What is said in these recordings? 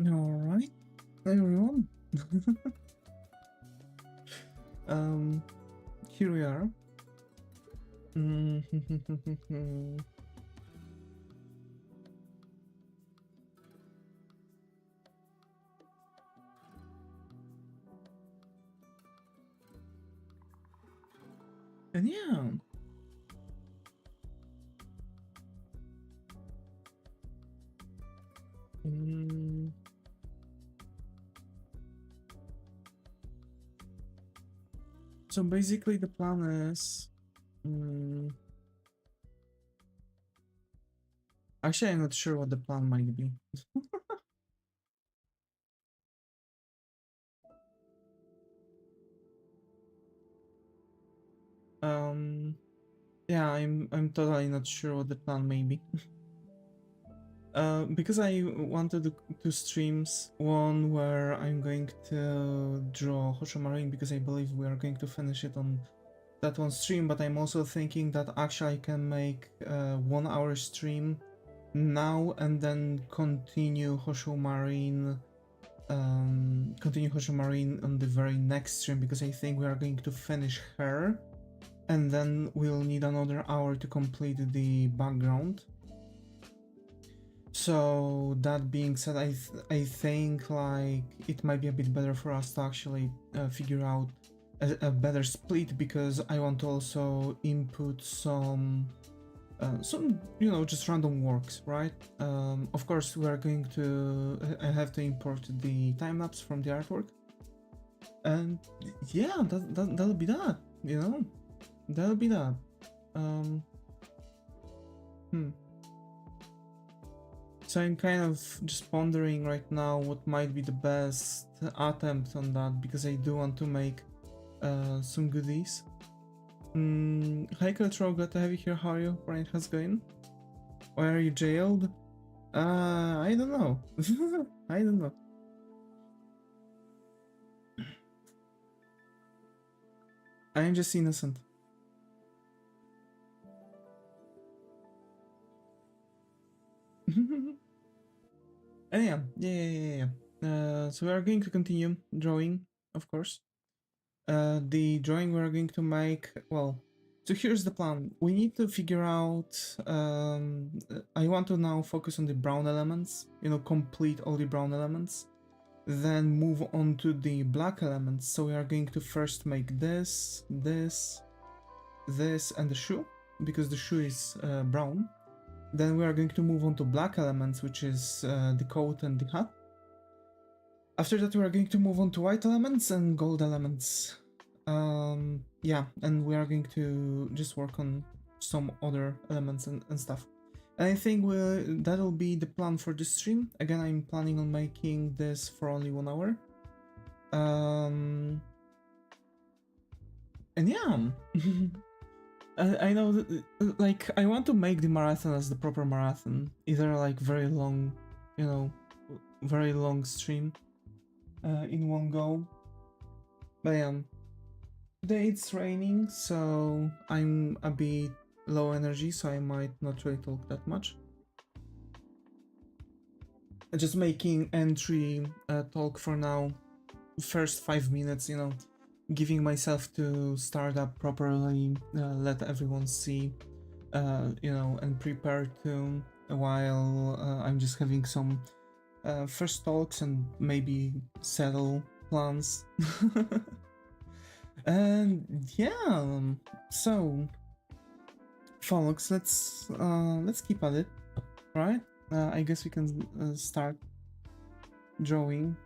Alright, everyone. Here we are. And yeah. So basically the plan is actually I'm not sure what the plan might be. Yeah, I'm totally not sure what the plan may be. Because I wanted to do two streams, one where I'm going to draw Houshou Marine because I believe we are going to finish it on that one stream, but I'm also thinking that actually I can make a 1 hour stream now and then continue Houshou Marine on the very next stream, because I think we are going to finish her and then we'll need another hour to complete the background. So that being said, I think like it might be a bit better for us to actually figure out a better split, because I want to also input some you know, just random works, right? Of course we are going to I have to import the time-lapse from the artwork, and yeah, that'll be that, you know, that'll be that. So I'm kind of just pondering right now what might be the best attempt on that, because I do want to make some goodies. Hi Cultural, glad to have you here. How are you? Brian, how's it going? Why are you jailed? I don't know. I don't know. I'm just innocent. And yeah. So we are going to continue drawing, of course. The drawing we're going to make, well, so here's the plan. We need to figure out, I want to now focus on the brown elements, you know, complete all the brown elements, then move on to the black elements. So we are going to first make this, and the shoe, because the shoe is brown. Then we are going to move on to black elements, which is the coat and the hat. After that, we are going to move on to white elements and gold elements. Yeah, and we are going to just work on some other elements and stuff. And I think that'll be the plan for this stream. Again, I'm planning on making this for only 1 hour. And yeah, I know that, like, I want to make the marathon as the proper marathon, either like very long, you know, very long stream in one go. But yeah, today it's raining, so I'm a bit low energy, so I might not really talk that much. Just making entry talk for now, first 5 minutes, you know, giving myself to start up properly, let everyone see, you know, and prepare to, while I'm just having some first talks and maybe settle plans. And yeah, so folks, let's keep at it, right? I guess we can start drawing.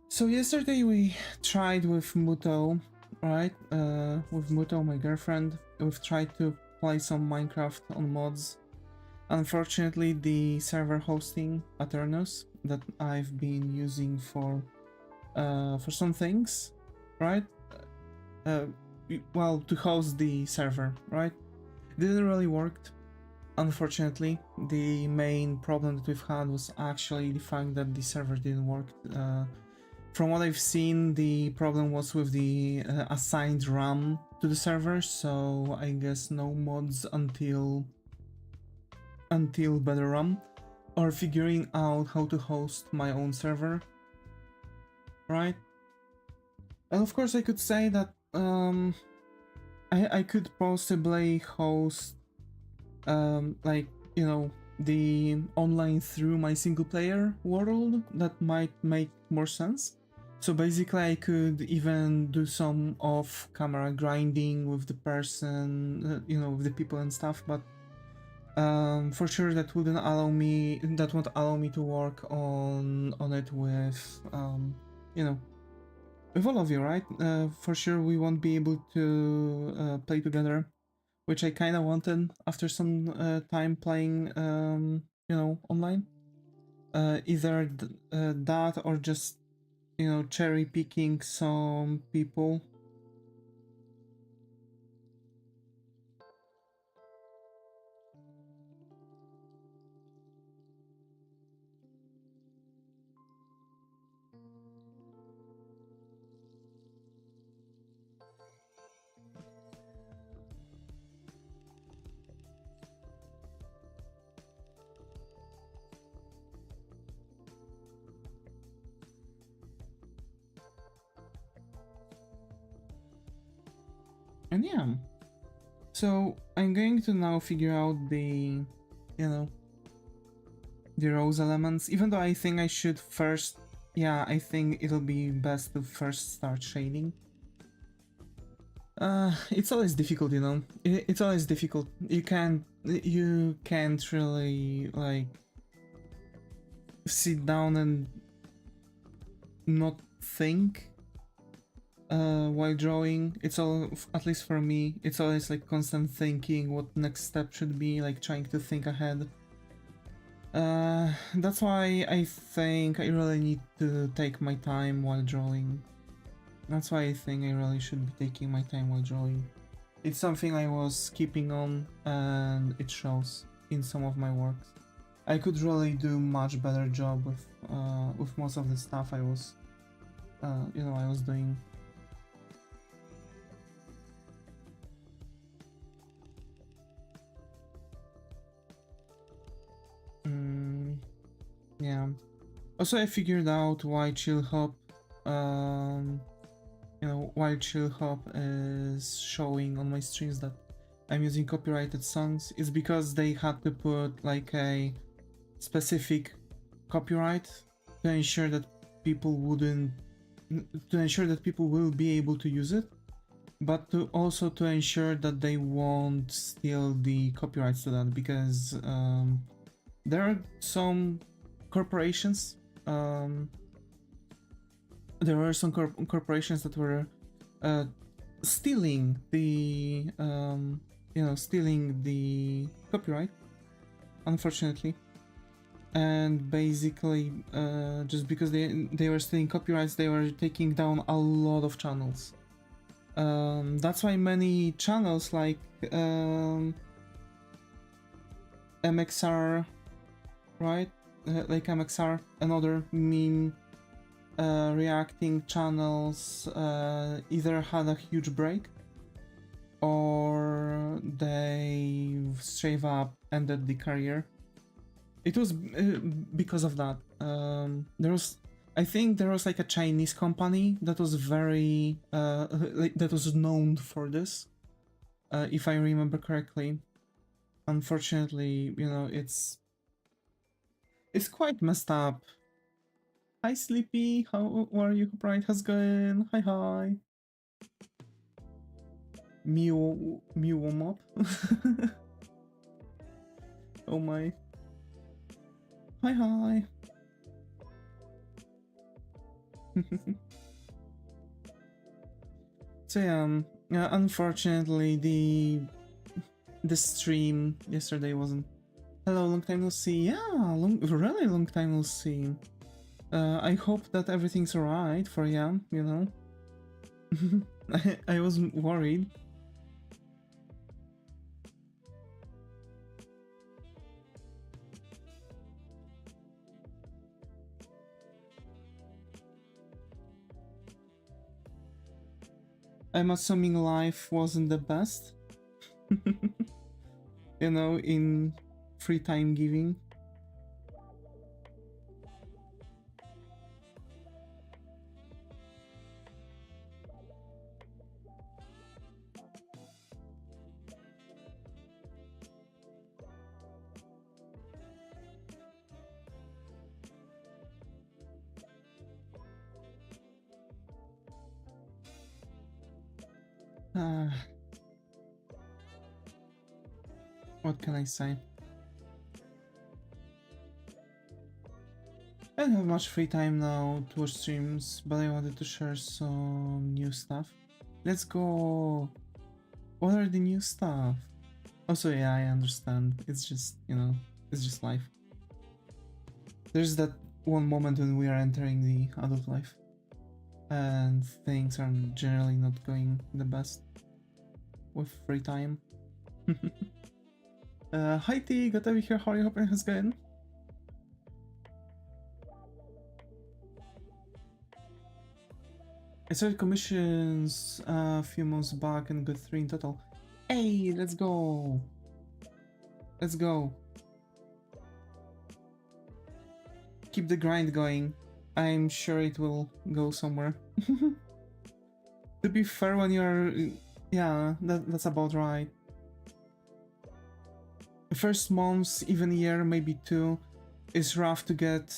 So yesterday we tried with Muto, right? With Muto, my girlfriend, we've tried to play some Minecraft on mods. Unfortunately, the server hosting Aternus that I've been using for some things, right? Well, to host the server, right? Didn't really work. Unfortunately, the main problem that we've had was actually the fact that the server didn't work. From what I've seen, the problem was with the assigned RAM to the server, so I guess no mods until better RAM. or figuring out how to host my own server, right? And of course I could say that I could possibly host like, you know, the online through my single player world. That might make more sense. So basically I could even do some off camera grinding with the person, you know, with the people and stuff, but for sure that won't allow me to work on it with you know, with all of you, right? For sure we won't be able to play together, which I kind of wanted after some time playing, you know, online. Either that or just, you know, cherry picking some people. And yeah, so I'm going to now figure out the, you know, the rose elements, even though I think I should first, yeah, I think it'll be best to first start shading. It's always difficult, you know, it's always difficult. You can't really, like, sit down and not think while drawing. It's all, at least for me, it's always like constant thinking what next step should be, like trying to think ahead. That's why I think I really need to take my time while drawing. That's why I think I really should be taking my time while drawing. It's something I was keeping on, and it shows in some of my works. I could really do much better job with most of the stuff I was, you know, I was doing. Yeah. Also, I figured out why chill hop, you know, why chill hop is showing on my streams that I'm using copyrighted songs. It's because they had to put like a specific copyright to ensure that people wouldn't, to ensure that people will be able to use it, but to also to ensure that they won't steal the copyrights to that, because there are some corporations, there were some corporations that were stealing the you know, stealing the copyright, unfortunately. And basically just because they were stealing copyrights, they were taking down a lot of channels. That's why many channels like MXR, right, like MXR and other meme reacting channels either had a huge break or they straight up ended the career. It was because of that. I think there was like a Chinese company that was very like, that was known for this, if I remember correctly. Unfortunately, you know, it's quite messed up. Hi Sleepy, how are you? Bright, how's it going? Hi. Mew warm up. Oh my. Hi. So yeah, unfortunately the stream yesterday wasn't. Hello, long time no see. Yeah, really long time no see. I hope that everything's alright for you, you know. I was worried. I'm assuming life wasn't the best. You know, in free time giving. Uh, what can I say? I don't have much free time now to watch streams, but I wanted to share some new stuff. Let's go! What are the new stuff? Also, yeah, I understand. It's just, you know, it's just life. There's that one moment when we are entering the adult life, and things are generally not going the best with free time. Hi T, good to be here. How are you? Hoping it's going? I started commissions a few months back and got 3 in total. Hey, let's go! Let's go! Keep the grind going. I'm sure it will go somewhere. To be fair, when you're... yeah, that's about right. The first months, even a year, maybe 2, is rough to get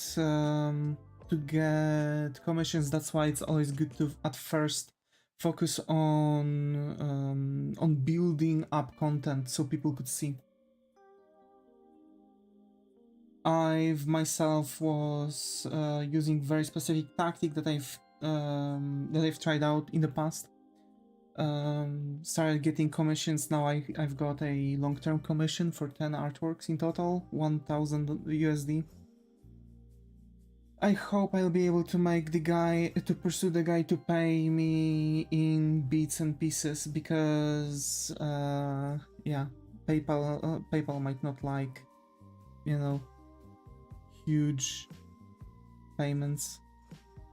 commissions. That's why it's always good to at first focus on building up content so people could see. I've myself was using very specific tactic that I've tried out in the past. Started getting commissions. Now I've got a long-term commission for 10 artworks in total, 1000 USD. I hope I'll be able to make the guy, to pursue the guy to pay me in bits and pieces, because yeah, PayPal might not like, you know, huge payments.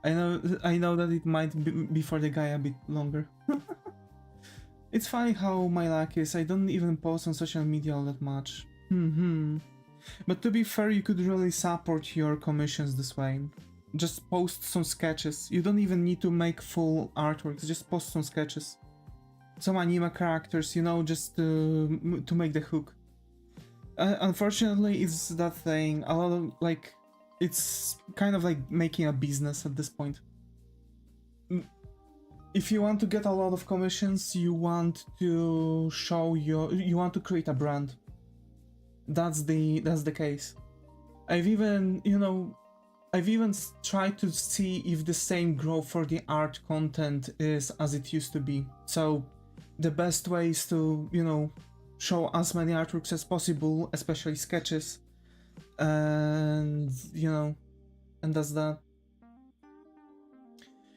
I know that it might be for the guy a bit longer. It's funny how my luck is. I don't even post on social media all that much. But to be fair, you could really support your commissions this way. Just post some sketches. You don't even need to make full artworks. Just post some sketches, some anime characters, you know, just to make the hook. Unfortunately, it's that thing. A lot of, like, it's kind of like making a business at this point. If you want to get a lot of commissions, you want to you want to create a brand. That's the case. I've even tried to see if the same growth for the art content is as it used to be. So the best way is to, you know, show as many artworks as possible, especially sketches, and you know, and that's that.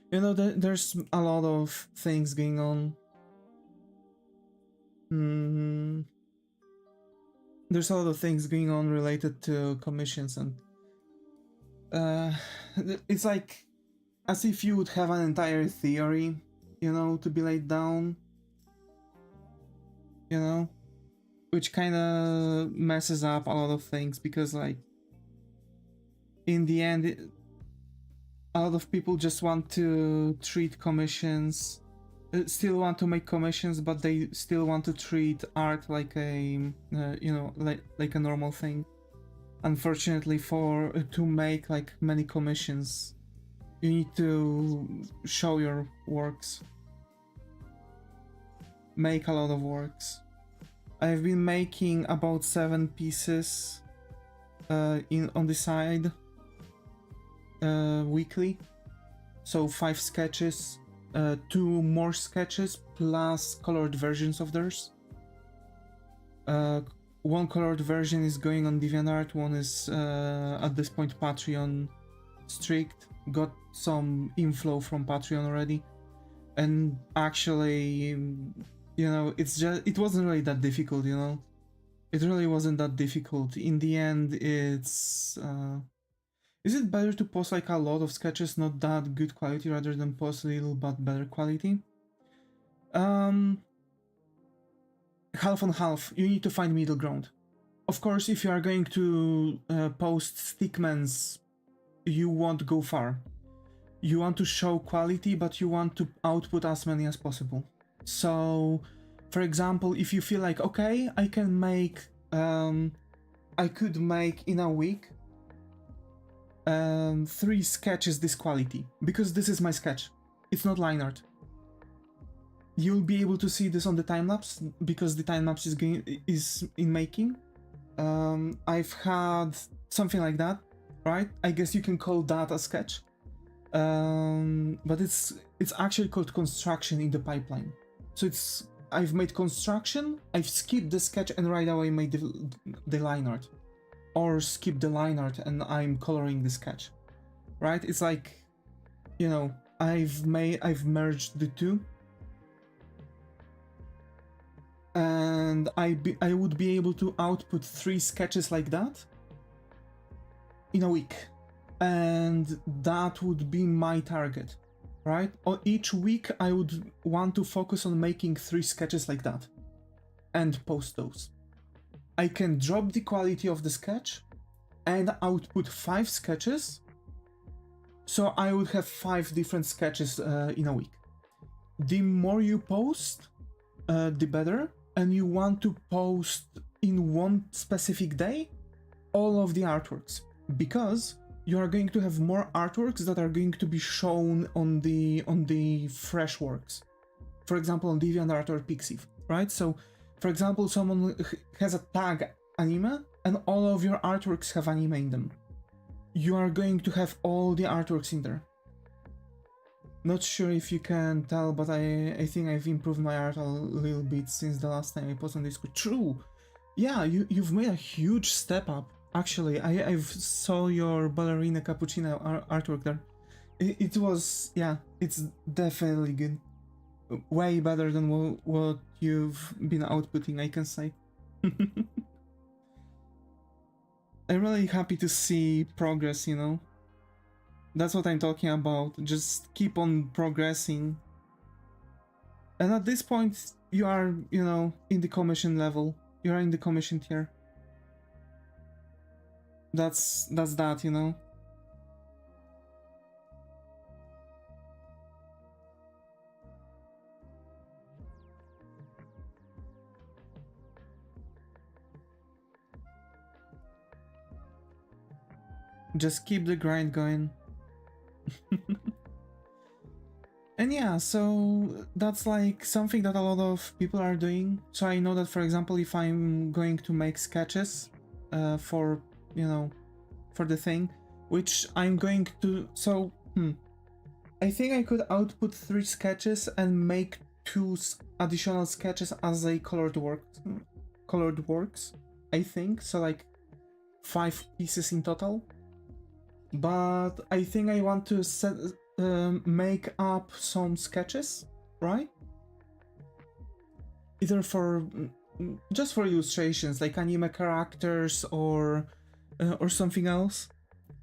You know, there's a lot of things going on. There's a lot of things going on related to commissions, and it's like as if you would have an entire theory, you know, to be laid down, you know, which kind of messes up a lot of things, because like in the end a lot of people just want to treat commissions, still want to make commissions, but they still want to treat art like a you know, like a normal thing. Unfortunately, to make like many commissions, you need to show your works, make a lot of works. I've been making about 7 pieces on the side weekly, so 5 sketches, 2 more sketches plus colored versions of theirs. One colored version is going on DeviantArt, one is at this point Patreon strict. Got some inflow from Patreon already, and actually, you know, it wasn't really that difficult, you know. It really wasn't that difficult. In the end, it's is it better to post like a lot of sketches, not that good quality, rather than post a little but better quality? Half on half. You need to find middle ground. Of course, if you are going to post stickmans, you won't go far. You want to show quality, but you want to output as many as possible. So, for example, if you feel like, okay, I can make, I could make in a week 3 sketches this quality, because this is my sketch. It's not line art. you'll be able to see this on the time lapse because the time lapse is in making. I've had something like that, right? I guess you can call that a sketch, but it's actually called construction in the pipeline. So I've made construction, I've skipped the sketch and right away made the line art, or skip the line art and I'm coloring the sketch, right? It's like, you know, I've merged the two, and I would be able to output 3 sketches like that in a week, and that would be my target, right? Or each week I would want to focus on making 3 sketches like that and post those. I can drop the quality of the sketch and output 5 sketches, so I would have 5 different sketches in a week. The more you post, the better, and you want to post in one specific day all of the artworks, because you are going to have more artworks that are going to be shown on the fresh works. For example, on DeviantArt or Pixiv, right? So, for example, someone has a tag anime, and all of your artworks have anime in them. You are going to have all the artworks in there. Not sure if you can tell, but I think I've improved my art a little bit since the last time I posted on Discord. True! Yeah, you've made a huge step up. Actually, I've saw your ballerina cappuccino artwork there. It was, yeah, it's definitely good. Way better than what you've been outputting, I can say. I'm really happy to see progress, you know? That's what I'm talking about. Just keep on progressing. And at this point, you are, you know, in the commission level. You are in the commission tier. That's that, you know? Just keep the grind going. And yeah, so that's like something that a lot of people are doing. So I know that, for example, if I'm going to make sketches for, you know, for the thing, which I'm going to, so I think I could output 3 sketches and make 2 additional sketches as a colored works, I think, so like 5 pieces in total. But I think I want to make up some sketches, right? Either for just for illustrations, like anime characters or something else.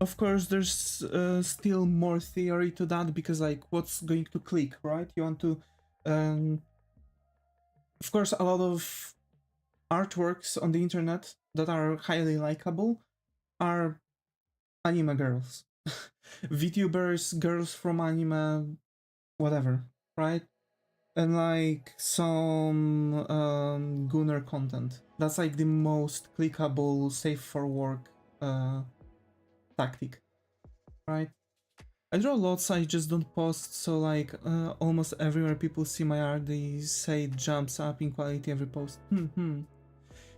Of course, there's still more theory to that, because like what's going to click, right? You want to, of course, a lot of artworks on the internet that are highly likable are anime girls. VTubers, girls from anime, whatever, right? And like some Gunner content. That's like the most clickable, safe for work tactic, right? I draw lots, I just don't post, so like almost everywhere people see my art, they say it jumps up in quality every post.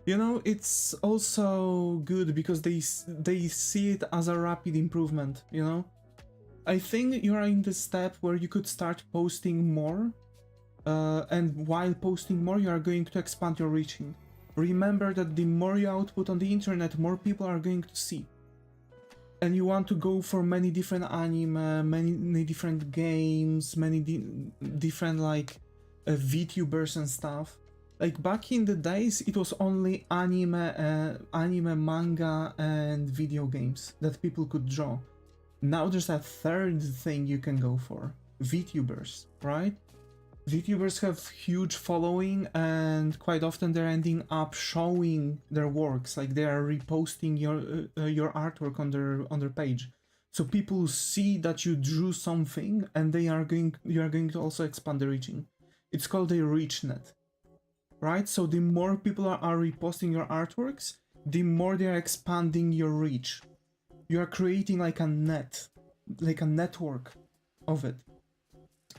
You know, it's also good because they see it as a rapid improvement, you know? I think you are in the step where you could start posting more, and while posting more, you are going to expand your reaching. Remember that the more you output on the internet, more people are going to see. And you want to go for many different anime, many different games, many different like VTubers and stuff. Like back in the days, it was only anime, manga, and video games that people could draw. Now there's a third thing you can go for: VTubers, right? VTubers have huge following, and quite often they're ending up showing their works, like they are reposting your artwork on their page. So people see that you drew something, and you are going to also expand the reaching. It's called a reach net. Right? So the more people are reposting your artworks, the more they are expanding your reach. You are creating like a net, like a network of it,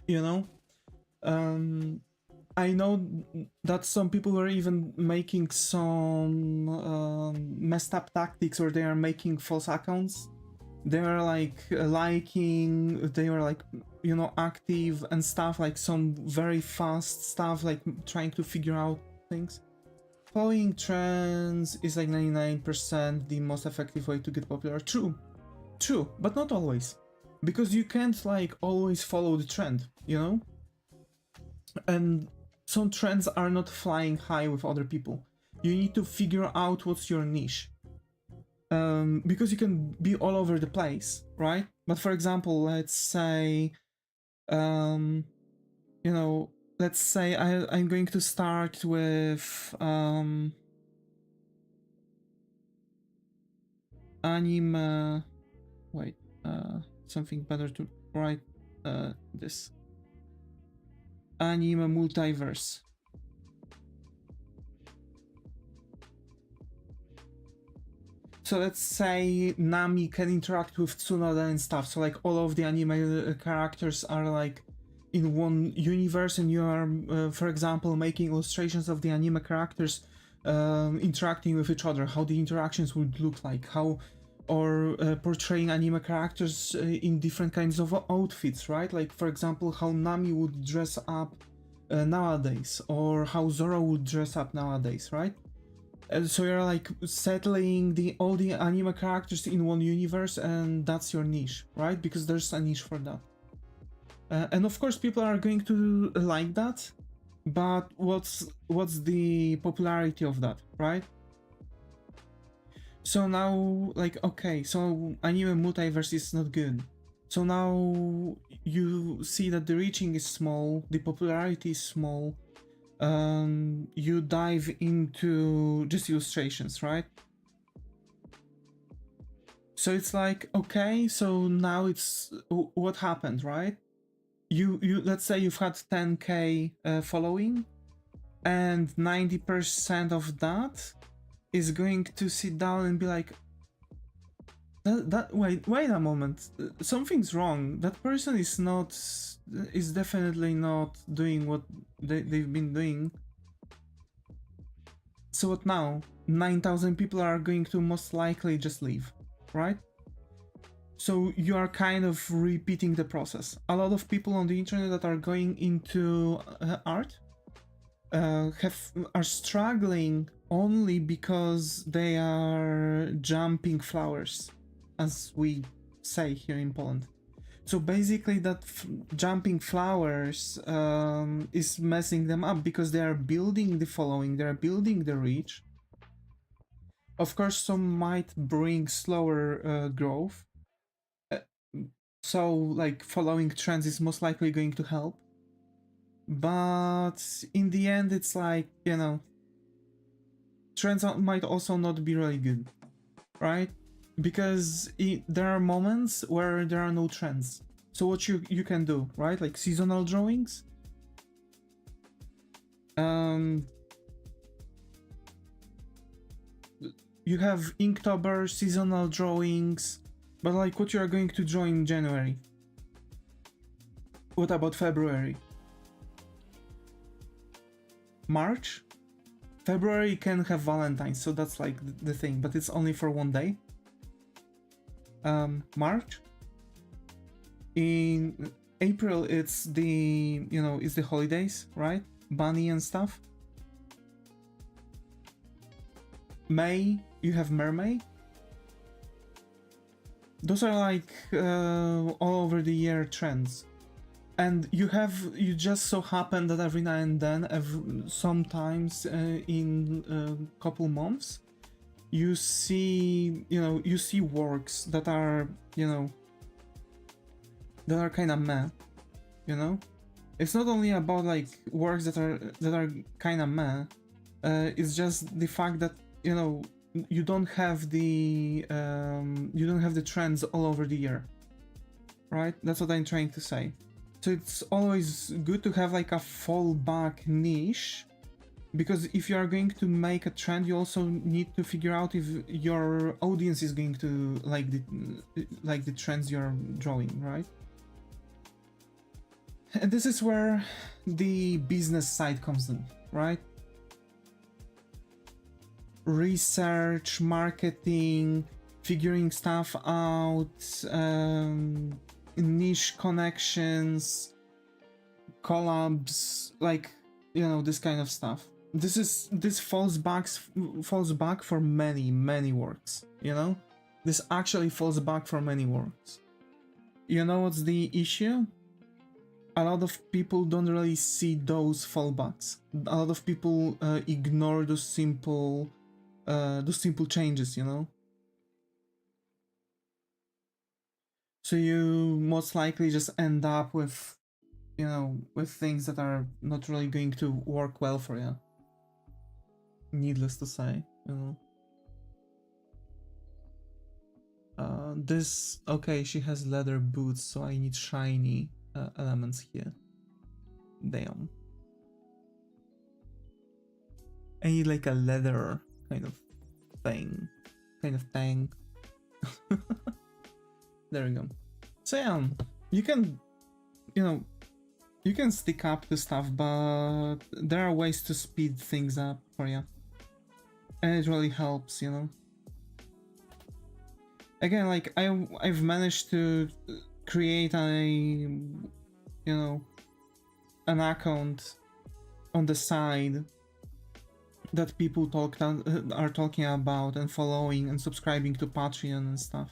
you know? I know that some people were even making some messed up tactics where they are making false accounts. They are like liking, they were like, you know, active and stuff, like some very fast stuff, like trying to figure out things. Following trends is like 99% the most effective way to get popular. True, but not always. Because you can't like always follow the trend, you know? And some trends are not flying high with other people. You need to figure out what's your niche. Because you can be all over the place, right? But for example, let's say, you know, let's say I'm going to start with anime. Wait, something better to write this. Anime multiverse. So let's say Nami can interact with Tsunoda and stuff, so like all of the anime characters are like in one universe, and you are, for example, making illustrations of the anime characters interacting with each other, how the interactions would look like, how, or portraying anime characters in different kinds of outfits, right? Like for example, how Nami would dress up nowadays, or how Zoro would dress up nowadays, right? So you're like settling all the anime characters in one universe, and that's your niche, right? Because there's a niche for that. And of course people are going to like that, but what's the popularity of that, right? So now, like, okay, so anime multiverse is not good. So now you see that the reaching is small, the popularity is small, you dive into just illustrations, right? So it's like, okay, so now it's what happened, right? You let's say you've had 10k following, and 90% of that is going to sit down and be like, wait a moment, something's wrong. That person is definitely not doing what they've been doing. So what now? 9,000 people are going to most likely just leave, right? So you are kind of repeating the process. A lot of people on the internet that are going into art are struggling only because they are jumping flowers, as we say here in Poland. So basically that jumping flowers is messing them up, because they are building the following, they are building the reach. Of course, some might bring slower growth. So like following trends is most likely going to help. But in the end, it's like, you know, trends might also not be really good, right? Because there are moments where there are no trends. So what you can do, right? Like seasonal drawings. You have Inktober, seasonal drawings, but like what you are going to draw in January? What about February? March? February can have Valentine's, so that's like the thing, but it's only for one day. March? In April, it's the, you know, it's the holidays, right? Bunny and stuff. May, you have Mermaid. Those are like all over the year trends. And you just so happen that every now and then, sometimes in a couple months, you see, you see works that are, that are kind of meh, It's not only about like works that are kind of meh. It's just the fact that you don't have the trends all over the year, right? That's what I'm trying to say. So it's always good to have like a fallback niche, because if you are going to make a trend, you also need to figure out if your audience is going to like the trends you're drawing, right? And this is where the business side comes in, right? Research, marketing, figuring stuff out, niche connections, collabs, like, you know, this kind of stuff. This falls back for many works, you know? This actually falls back for many works. You know what's the issue? A lot of people don't really see those fallbacks. A lot of people ignore those simple changes, you know? So you most likely just end up with, you know, with things that are not really going to work well for you. Needless to say, you know. This, okay, she has leather boots, so I need shiny elements here. Damn. I need like a leather kind of thing. There we go. So yeah, you can, you know, you can stick up to stuff, but there are ways to speed things up for you. And it really helps, you know. Again, like I've managed to create a, you know, an account on the side that people are talking about and following and subscribing to Patreon and stuff.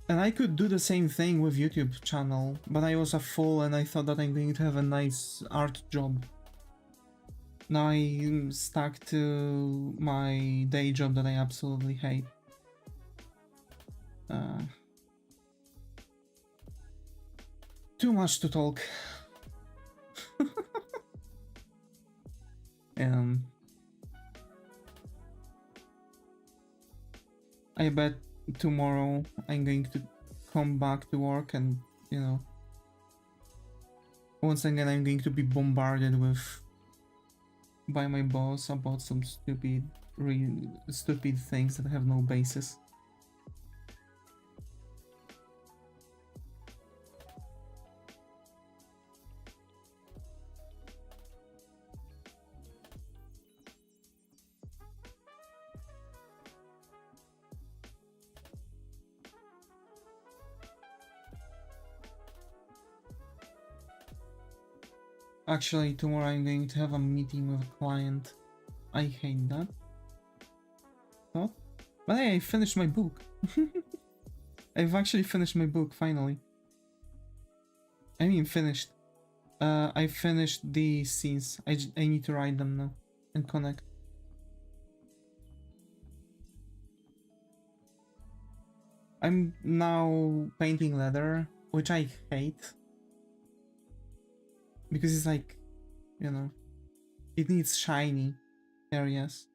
And I could do the same thing with YouTube channel, but I was a fool and I thought that I'm going to have a nice art job. Now I'm stuck to my day job that I absolutely hate. Too much to talk. I bet tomorrow I'm going to come back to work and, you know, once again I'm going to be bombarded by my boss about some stupid things that have no basis. Actually, tomorrow I'm going to have a meeting with a client. I hate that. Thought? But hey, I finished my book. I've actually finished my book, finally. I mean, finished. I finished the scenes. I need to write them now and connect. I'm now painting leather, which I hate. Because it's like, you know, it needs shiny areas.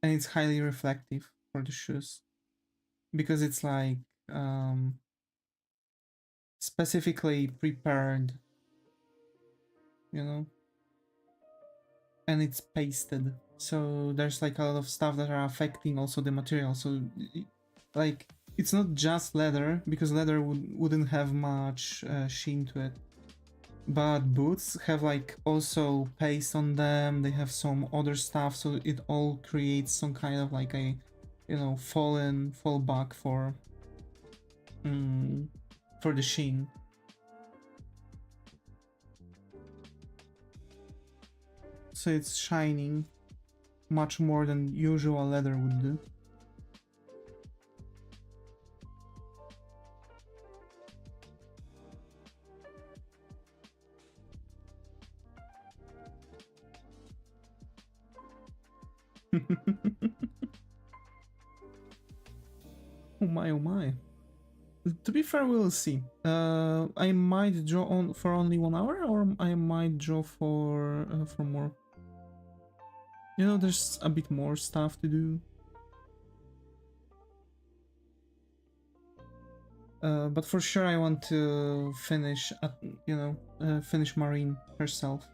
And it's highly reflective for the shoes. Because it's like specifically prepared, you know, and it's pasted. So there's like a lot of stuff that are affecting also the material. So like it's not just leather, because leather wouldn't have much sheen to it. But boots have like also paste on them, they have some other stuff, so it all creates some kind of like a, you know, fallback for the sheen. So it's shining much more than usual leather would do. Oh my, oh my. To be fair, we'll see. I might draw on for only 1 hour, or I might draw for more. You know, there's a bit more stuff to do. But for sure I want to finish, finish Marine herself.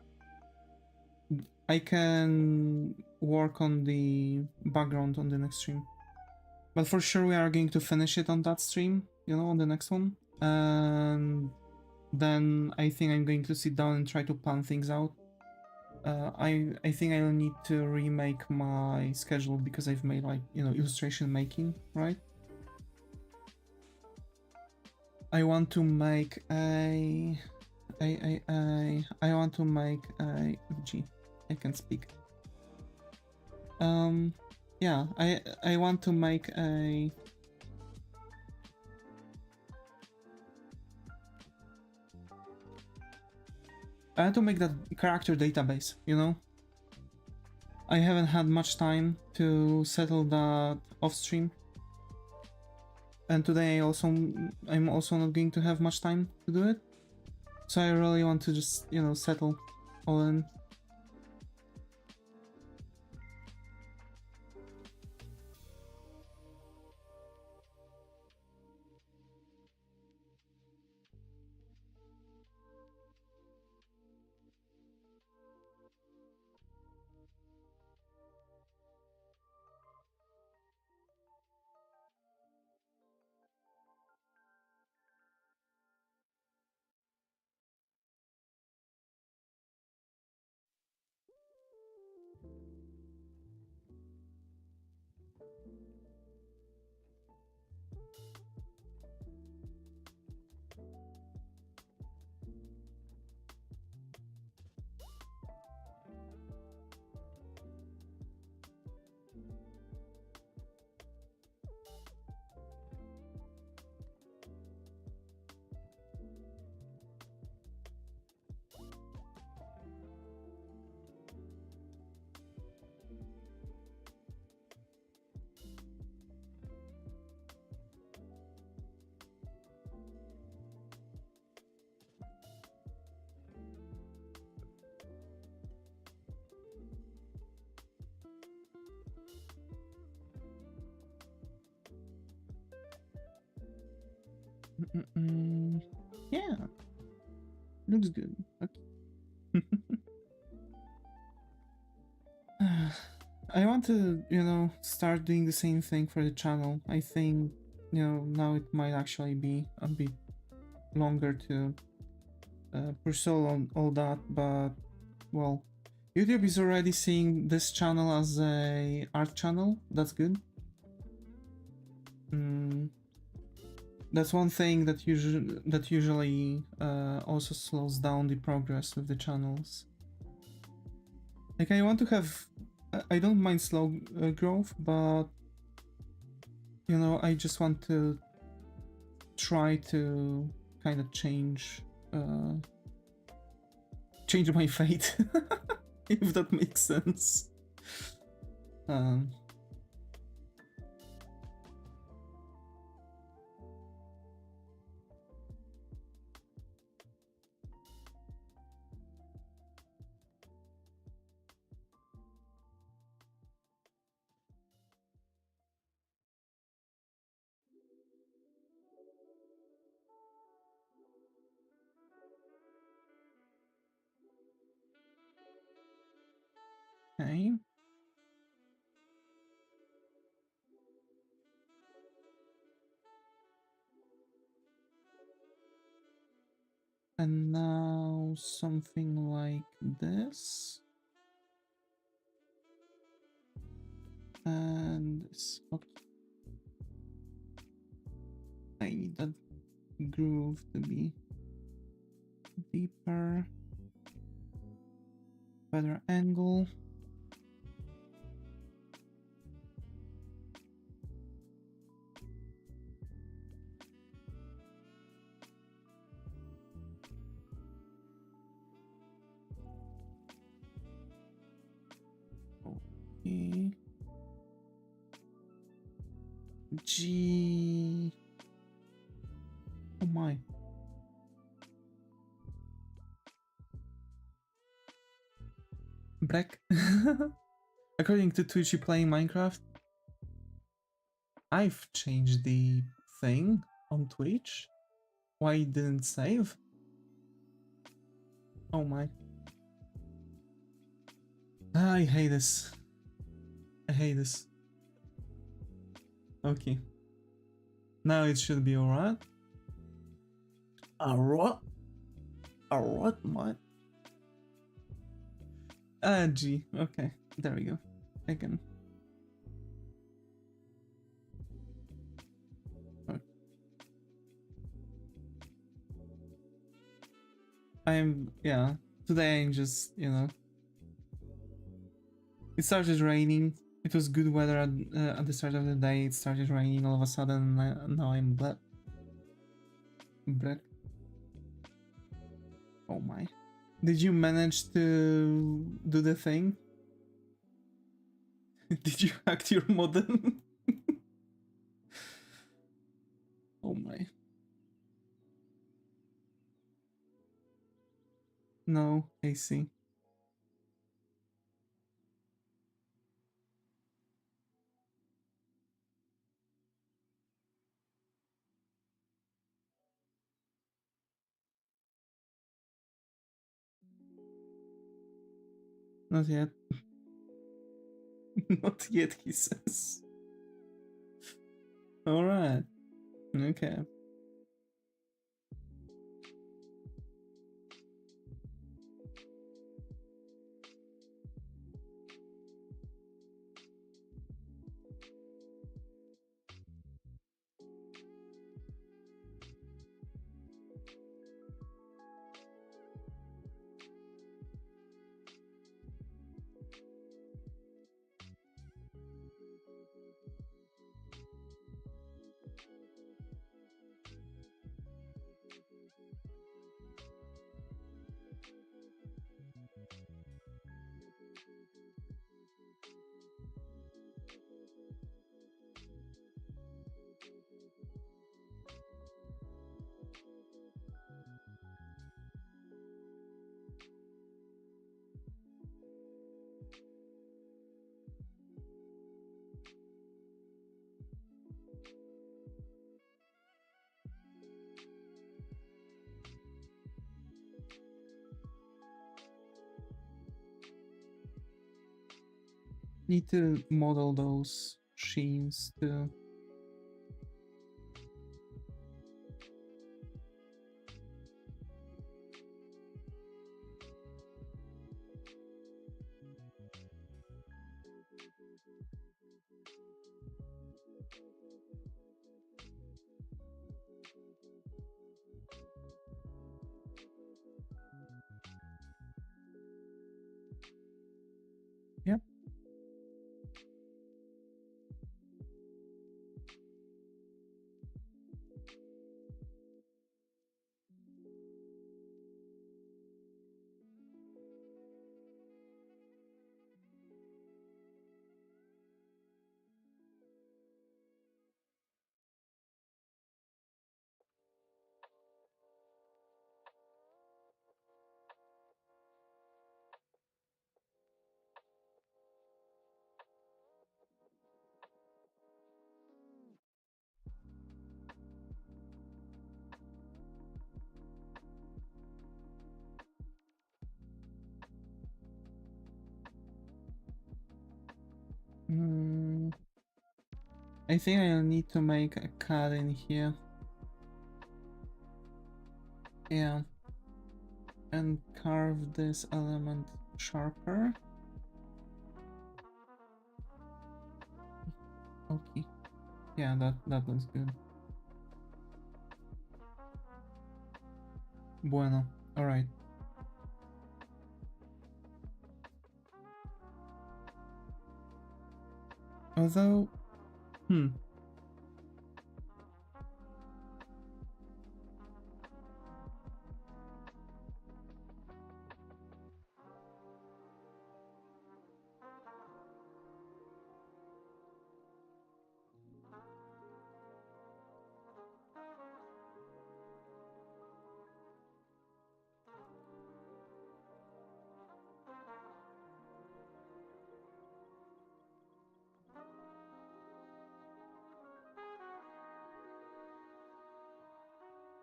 I can work on the background on the next stream. But for sure we are going to finish it on that stream, you know, on the next one. And then I think I'm going to sit down and try to plan things out. I think I'll need to remake my schedule because I've made, like, you know, illustration making, right? I want to make a... I want to make a... Gee, I can speak. Yeah, I want to make a... I want to make that character database, you know? I haven't had much time to settle that off stream. And today I'm also not going to have much time to do it. So I really want to just, you know, settle all in. Yeah, looks good. Okay. I want to, you know, start doing the same thing for the channel. I think, you know, now it might actually be a bit longer to pursue on all that, but, well, YouTube is already seeing this channel as a art channel. That's good. That's one thing that usually also slows down the progress with the channels. Like, I want to have... I don't mind slow growth, but, you know, I just want to try to kind of change my fate, if that makes sense. Okay. And now something like this. And this. Okay. I need that groove to be deeper. Better angle. Okay. G. Oh my. Breck. According to Twitch, you playing Minecraft? I've changed the thing on Twitch. Why it didn't save? Oh my. I hate this. I hate this. Okay. Now it should be alright. Alright. Alright, mate. Ah, G. Okay. There we go. Again. Okay. Yeah. Today I'm just, you know. It started raining. It was good weather at the start of the day. It started raining all of a sudden. Now I'm black. Oh my. Did you manage to do the thing? Did you hack your modem? Oh my. No, I see. Not yet. Not yet, he says. Alright. Okay. Need to model those sheens too. Yep. I think I'll need to make a cut in here. Yeah. And carve this element sharper. Okay. Yeah, that looks good. Bueno. Alright. Although...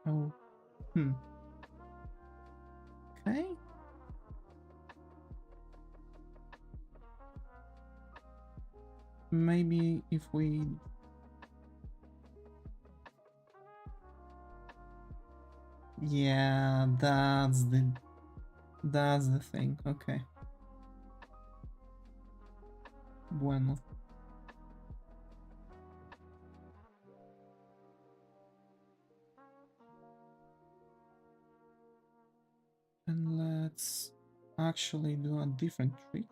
Oh. Okay. Maybe if we Yeah, that's the thing. Okay. Bueno. And let's actually do a different trick.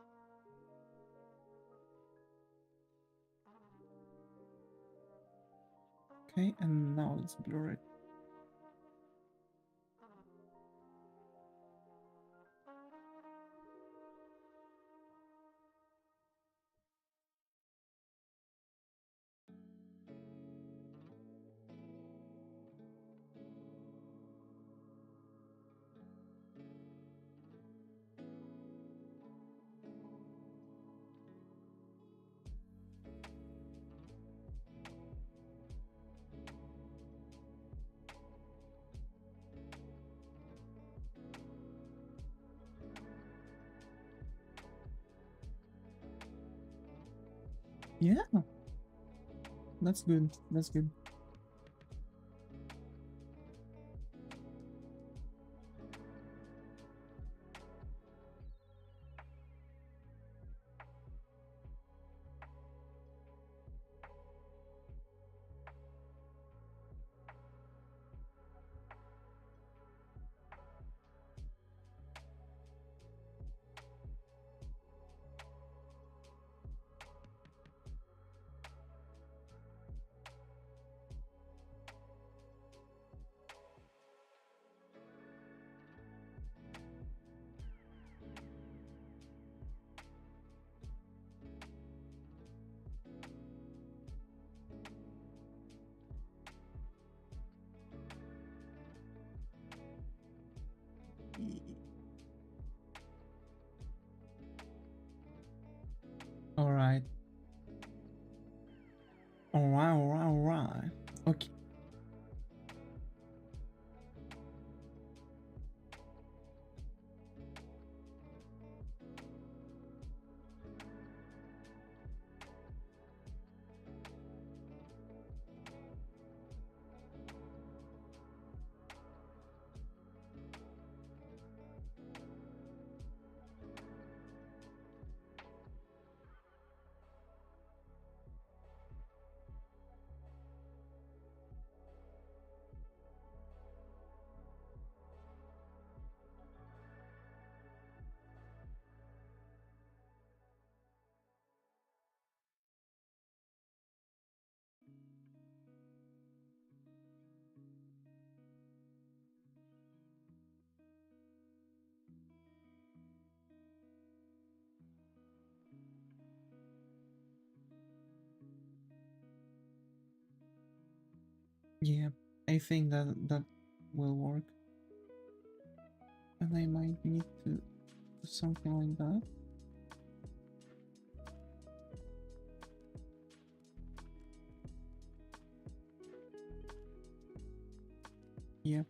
Okay, and now let's blur it. Yeah, that's good. That's good. All right. All right. All right. All right. Okay. Yeah, I think that will work. And I might need to do something like that. Yeah.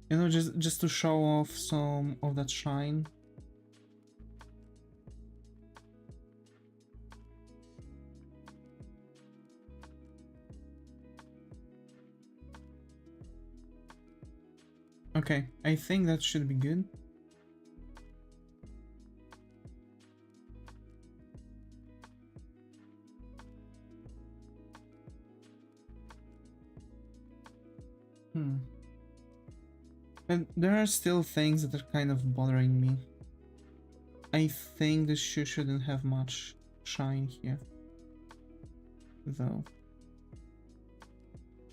You know, just to show off some of that shine. Okay, I think that should be good. And there are still things that are kind of bothering me. I think the shoe shouldn't have much shine here, though.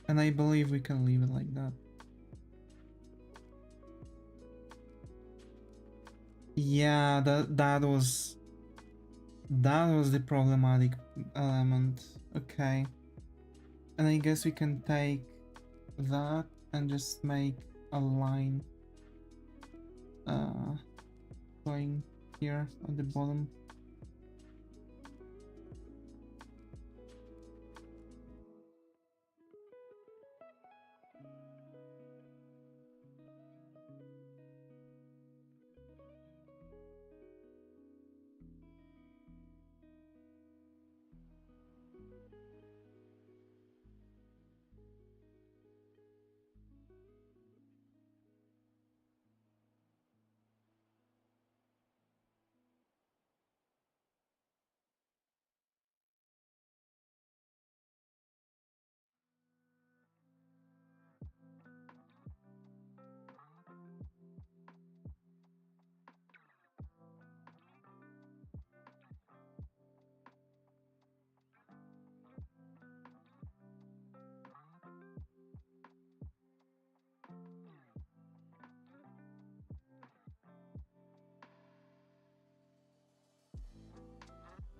And I believe we can leave it like that. Yeah, that was the problematic element. Okay. And I guess we can take that and just make a line going here at the bottom.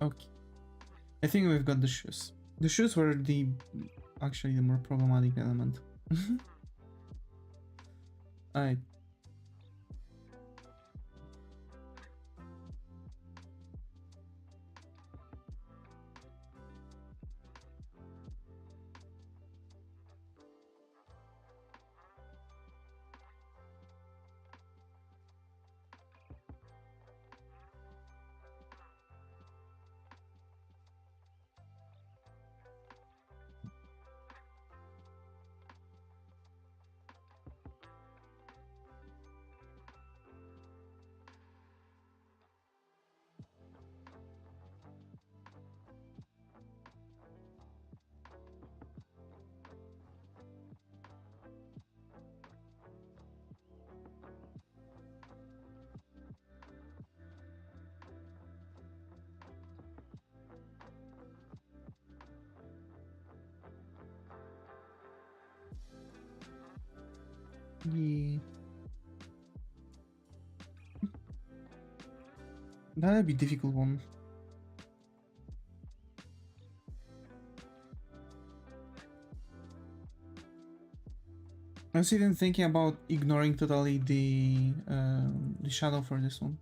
Okay. I think we've got the shoes. The shoes were actually the more problematic element. Alright. Yeah. That'd be a difficult one. I was even thinking about ignoring totally the shadow for this one.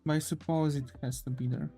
But I suppose it has to be there.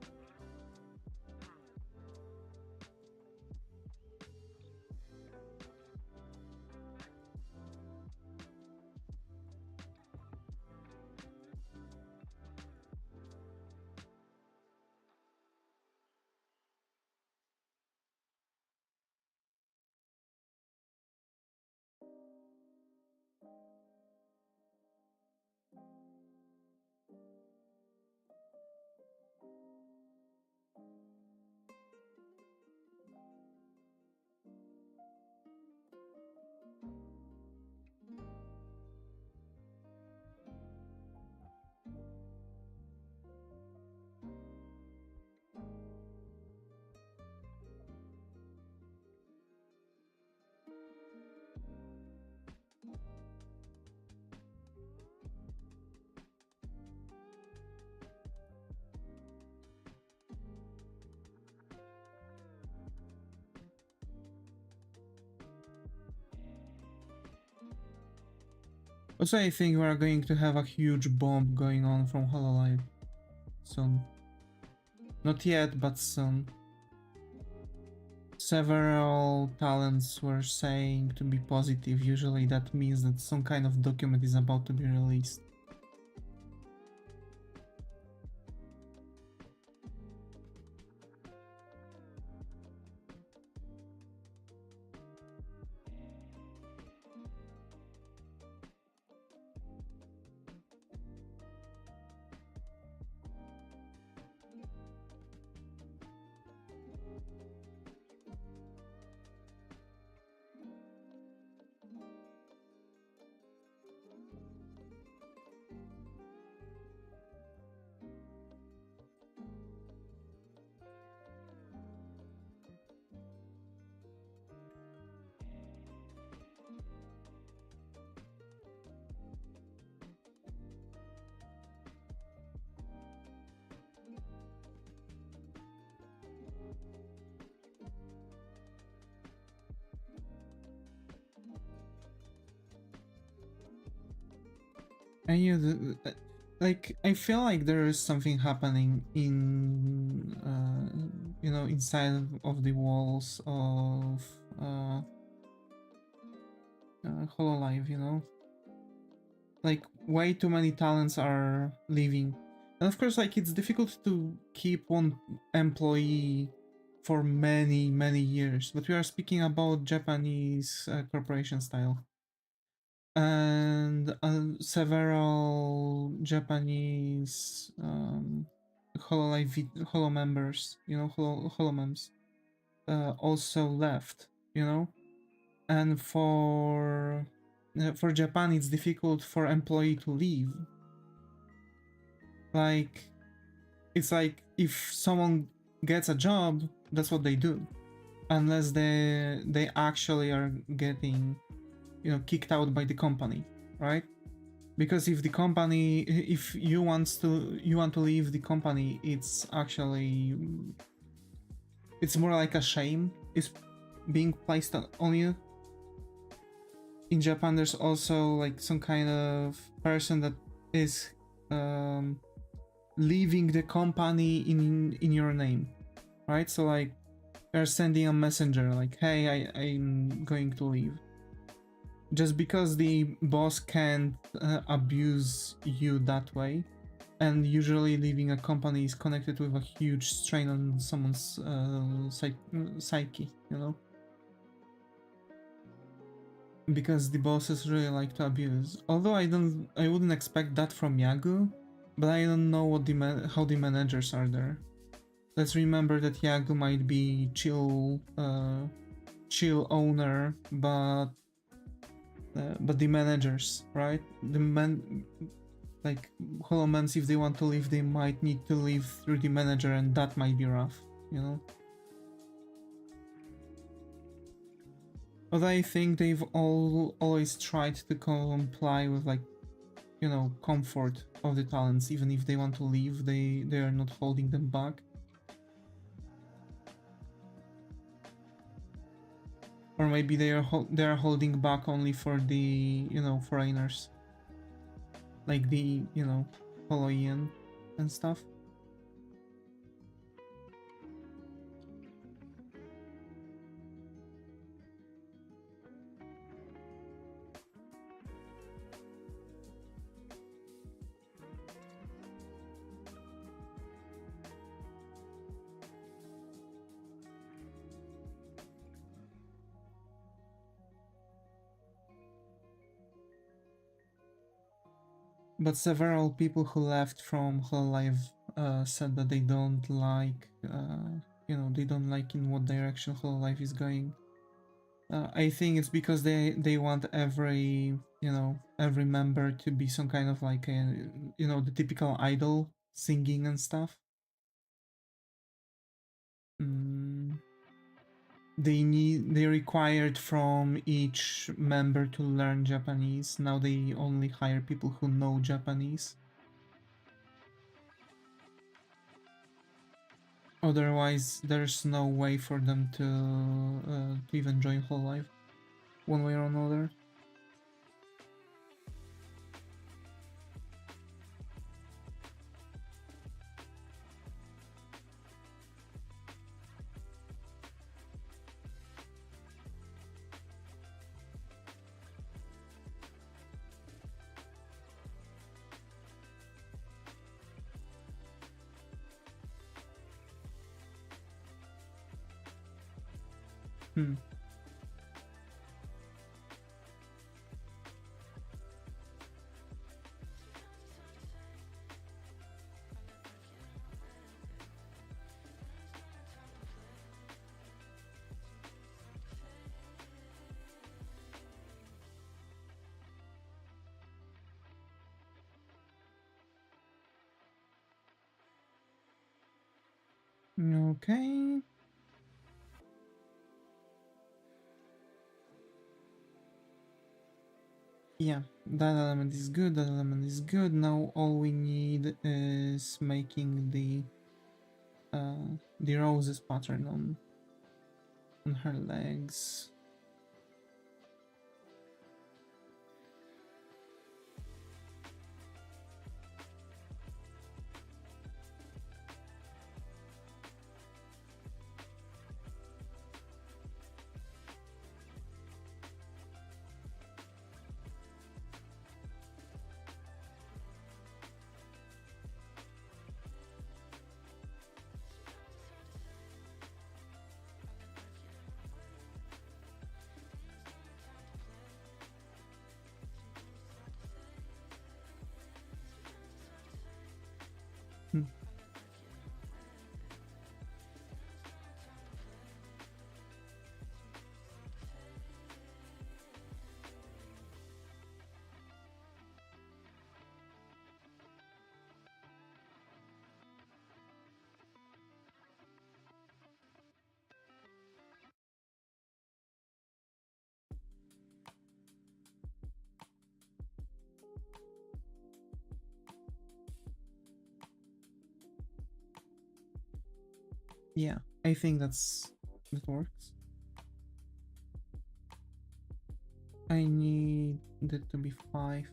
Also, I think we're going to have a huge bomb going on from Hololive soon. Not yet, but soon. Several talents were saying to be positive. Usually that means that some kind of document is about to be released. And like, I feel like there is something happening in, you know, inside of the walls of Hololive, you know? Like, way too many talents are leaving. And of course, like, it's difficult to keep one employee for many, many years, but we are speaking about Japanese corporation style. And several Japanese Holo members, you know, Holomems, also left, you know, and for Japan, it's difficult for employee to leave. Like, it's like if someone gets a job, that's what they do, unless they actually are getting, you know, kicked out by the company, right? Because if the company, if you want to leave the company, it's actually, it's more like a shame is being placed on you. In Japan, there's also like some kind of person that is leaving the company in your name, right? So like they're sending a messenger like, hey, I'm going to leave. Just because the boss can't abuse you that way, and usually leaving a company is connected with a huge strain on someone's psyche, you know? Because the bosses really like to abuse. Although I wouldn't expect that from Yagu, but I don't know what how the managers are there. Let's remember that Yagu might be chill owner, but the managers, right? Like Holomans, if they want to leave, they might need to leave through the manager, and that might be rough, you know? But I think they've always tried to comply with, like, you know, comfort of the talents. Even if they want to leave, they are not holding them back. Or maybe they are holding back only for the, you know, foreigners, like the, you know, Huion and stuff. But several people who left from Hololive said that they don't like, you know, they don't like in what direction Hololive is going. I think it's because they want every, you know, every member to be some kind of like a, you know, the typical idol singing and stuff. They required from each member to learn Japanese. Now they only hire people who know Japanese. Otherwise, there's no way for them to even join Hololive, one way or another. Hmm. Okay. Yeah, that element is good, that element is good. Now all we need is making the roses pattern on her legs. Hmm. Yeah, I think that works. I need it to be 5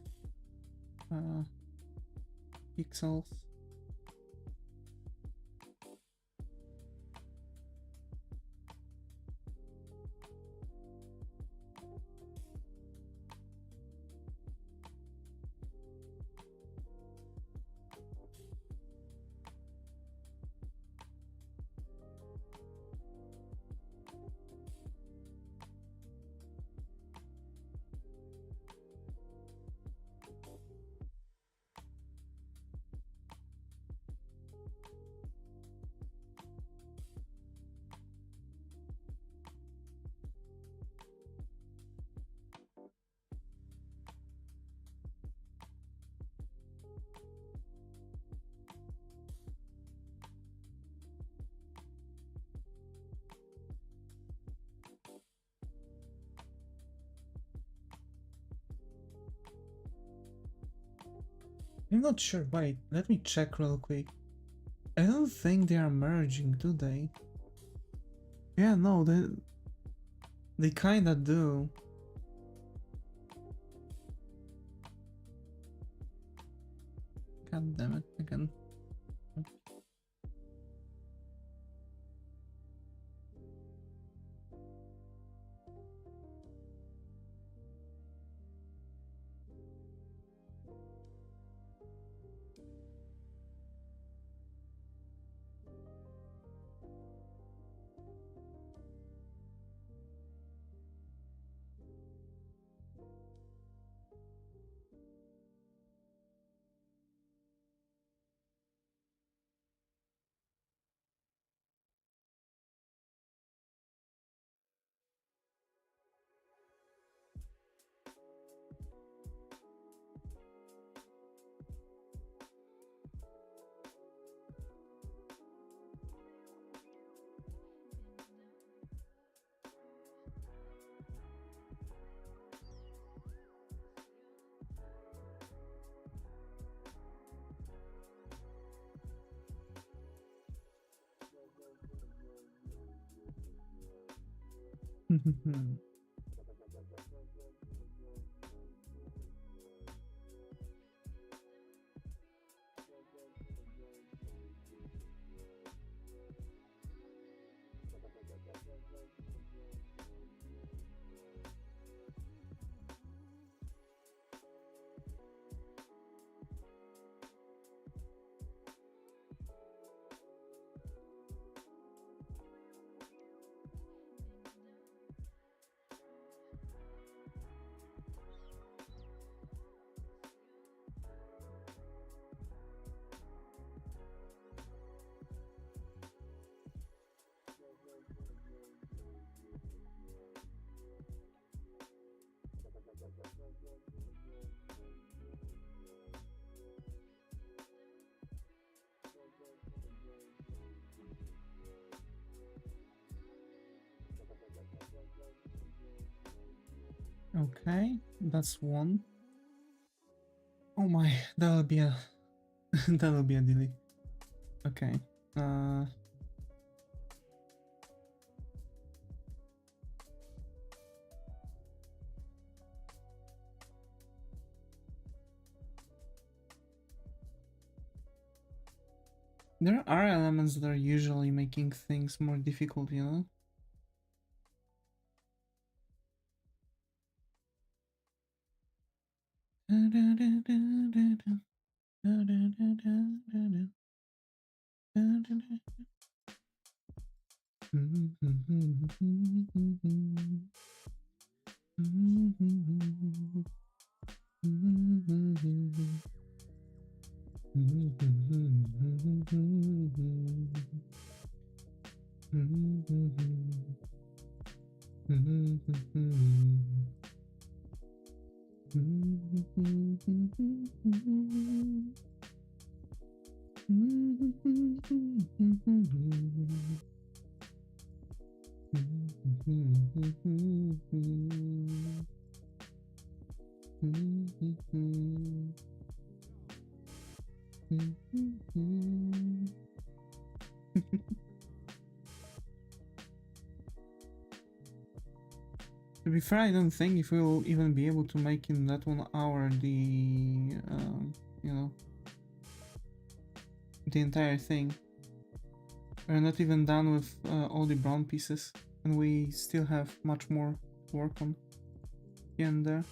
pixels. I'm not sure. Wait, let me check real quick. I don't think they are merging, do they? Yeah, no, they kinda do. God damn it, again. Okay, that's one. Oh my, that'll be a that'll be a delay. Okay. There are elements that are usually making things more difficult, you know? be fair, I don't think if we'll even be able to make in that 1 hour the, you know, the entire thing. We're not even done with all the brown pieces, and we still have much more to work on here and there.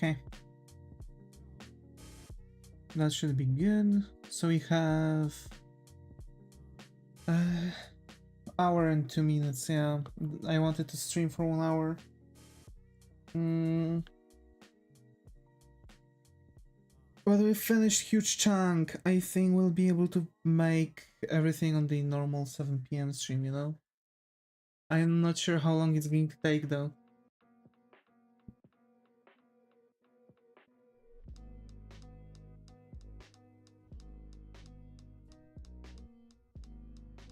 Okay. That should be good. So we have hour and 2 minutes, yeah. I wanted to stream for 1 hour. When we finish huge chunk, I think we'll be able to make everything on the normal 7 PM stream, you know? I'm not sure how long it's going to take though.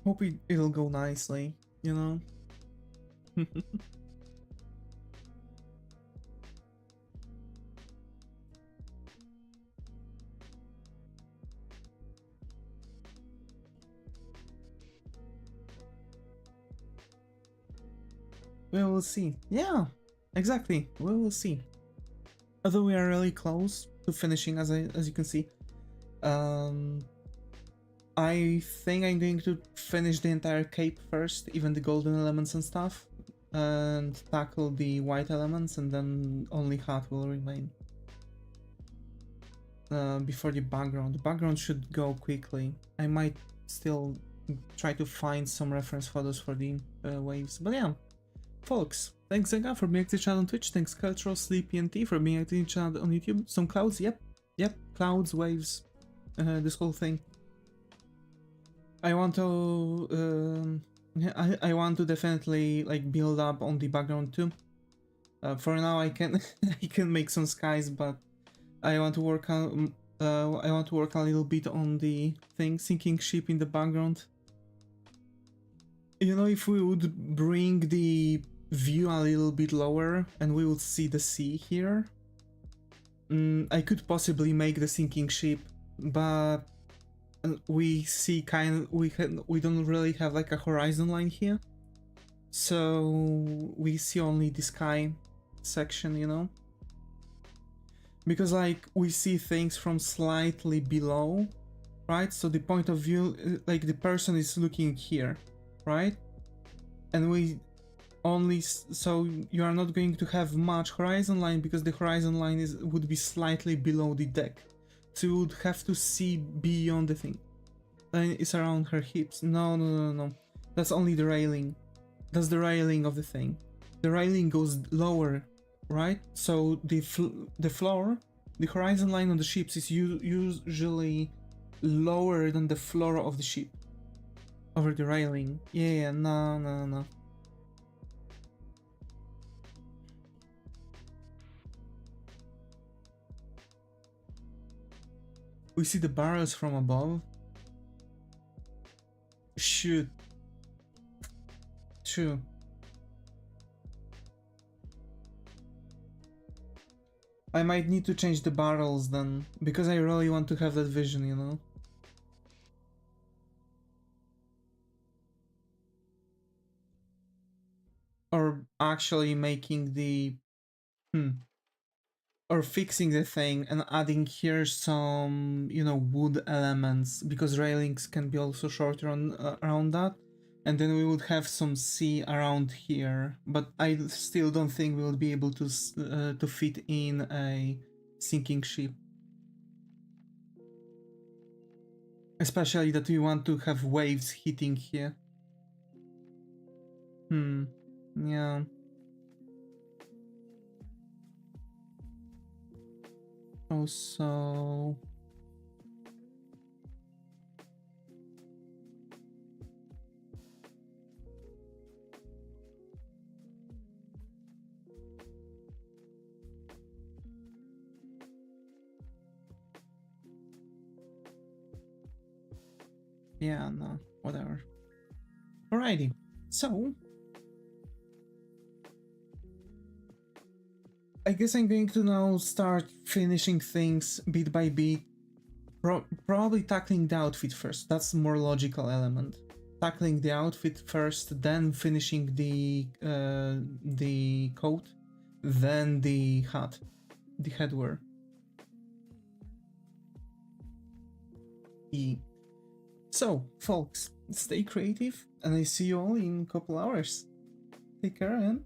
Hope it'll go nicely, you know? We will see. Yeah, exactly. We will see. Although we are really close to finishing, as you can see. I think I'm going to finish the entire cape first, even the golden elements and stuff, and tackle the white elements, and then only hat will remain. Before the background. The background should go quickly. I might still try to find some reference photos for the waves, but yeah. Folks, thanks again for being active channel on Twitch, thanks Cultural Sleepy and T for being active channel on YouTube. Some clouds, yep, clouds, waves, this whole thing. I want to, I want to definitely like build up on the background too. For now, I can I can make some skies, but I want to work on I want to work a little bit on the thing, sinking ship in the background. You know, if we would bring the view a little bit lower and we would see the sea here, I could possibly make the sinking ship, but we see we don't really have like a horizon line here, so we see only the sky section, you know, because like we see things from slightly below, right? So the point of view, like the person is looking here, right? And we only, so you are not going to have much horizon line because the horizon line would be slightly below the deck. So you would have to see beyond the thing. Then it's around her hips. No. That's only the railing. That's the railing of the thing. The railing goes lower, right? So the floor, the horizon line on the ships is usually lower than the floor of the ship. Over the railing. Yeah, no. We see the barrels from above. Shoot. True. I might need to change the barrels then, because I really want to have that vision, you know? Or actually making the... Or fixing the thing and adding here some, you know, wood elements, because railings can be also shorter on around that, and then we would have some sea around here. But I still don't think we will be able to fit in a sinking ship. Especially that we want to have waves hitting here. Yeah. Also... Yeah, no, whatever. Alrighty, so... I guess I'm going to now start finishing things bit by bit. Probably tackling the outfit first, that's the more logical element. Tackling the outfit first, then finishing the coat, then the hat, the headwear. So, folks, stay creative, and I see you all in a couple hours. Take care and